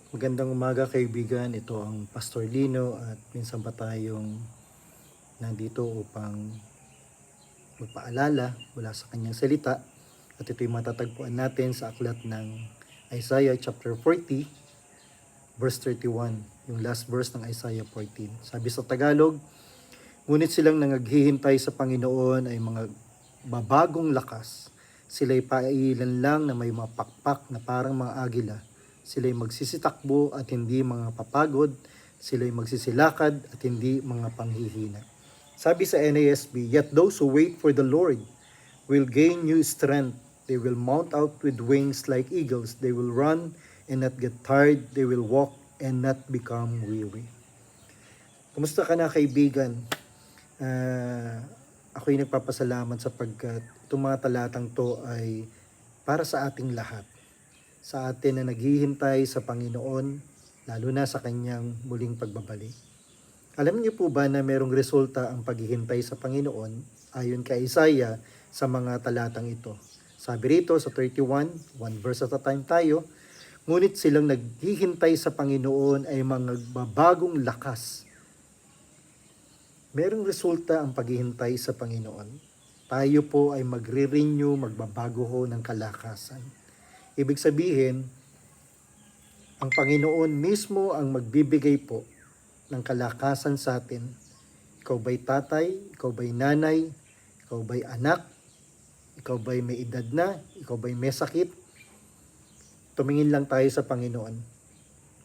Magandang umaga kaibigan, ito ang Pastor Lino at minsan pa tayong nandito upang magpaalala mula sa kanyang salita at ito'y matatagpuan natin sa aklat ng Isaiah chapter 40 verse 31, yung last verse ng Isaiah 14. Sabi sa Tagalog, ngunit silang nangaghihintay sa Panginoon ay mga babagong lakas. Sila'y pailan lang na may mapakpak na parang mga agila. Sila'y magsisitakbo at hindi mga papagod. Sila'y magsisilakad at hindi mga panghihina. Sabi sa NASB, yet those who wait for the Lord will gain new strength. They will mount out with wings like eagles. They will run and not get tired. They will walk and not become weary. Kumusta ka na kaibigan? Ako'y nagpapasalamat sapagkat itong mga talatang to ay para sa ating lahat. Sa atin na naghihintay sa Panginoon, lalo na sa kanyang muling pagbabalik. Alam niyo po ba na merong resulta ang paghihintay sa Panginoon ayon kay Isaiah sa mga talatang ito? Sabi rito sa 31, one verse at a time tayo, ngunit silang naghihintay sa Panginoon ay mga babagong lakas. Merong resulta ang paghihintay sa Panginoon. Tayo po ay magre-renew, magbabago ho ng kalakasan. Ibig sabihin, ang Panginoon mismo ang magbibigay po ng kalakasan sa atin. Ikaw ba'y tatay? Ikaw ba'y nanay? Ikaw ba'y anak? Ikaw ba'y may edad na? Ikaw ba'y may sakit? Tumingin lang tayo sa Panginoon.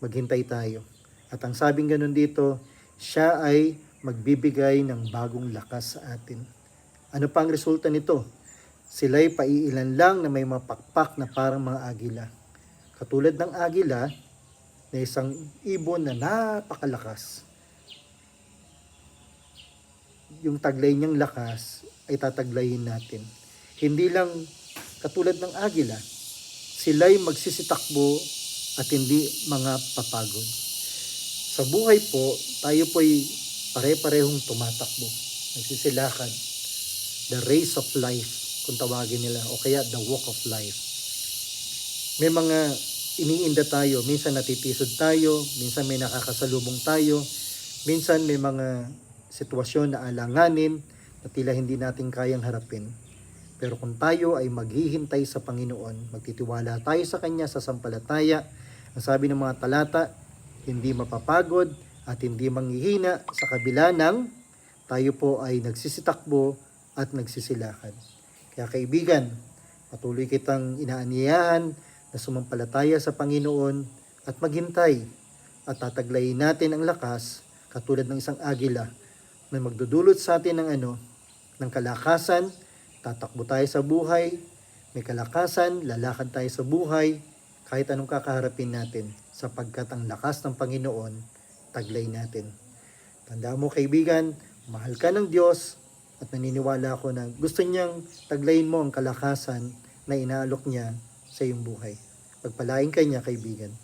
Maghintay tayo. At ang sabing ganun dito, siya ay magbibigay ng bagong lakas sa atin. Ano pa ang resulta nito? Sila'y paiilan lang na may mapakpak na parang mga agila. Katulad ng agila na isang ibon na napakalakas. Yung taglay niyang lakas ay tataglayin natin. Hindi lang katulad ng agila, sila'y magsisitakbo at hindi mga papagod. Sa buhay po, tayo po'y pare-parehong tumatakbo, nagsisilakad. The race of life, kung tawagin nila, o kaya the walk of life. May mga iniinda tayo, minsan natitisod tayo, minsan may nakakasalubong tayo, minsan may mga sitwasyon na alanganin na tila hindi natin kayang harapin. Pero kung tayo ay maghihintay sa Panginoon, magtitiwala tayo sa Kanya sa sampalataya, ang sabi ng mga talata, hindi mapapagod at hindi manghihina sa kabila ng tayo po ay nagsisitakbo at nagsisilakad. Kaya kaibigan, patuloy kitang inaanyayahan na sumampalataya sa Panginoon at maghintay at tataglayin natin ang lakas katulad ng isang agila na magdudulot sa atin ng kalakasan, tatakbo tayo sa buhay, may kalakasan, lalakad tayo sa buhay, kahit anong kakaharapin natin sapagkat ang lakas ng Panginoon, taglay natin. Tandaan mo kaibigan, mahal ka ng Diyos, at naniniwala ako na gusto niyang taglayin mo ang kalakasan na inaalok niya sa iyong buhay. Pagpalain ka niya, kaibigan.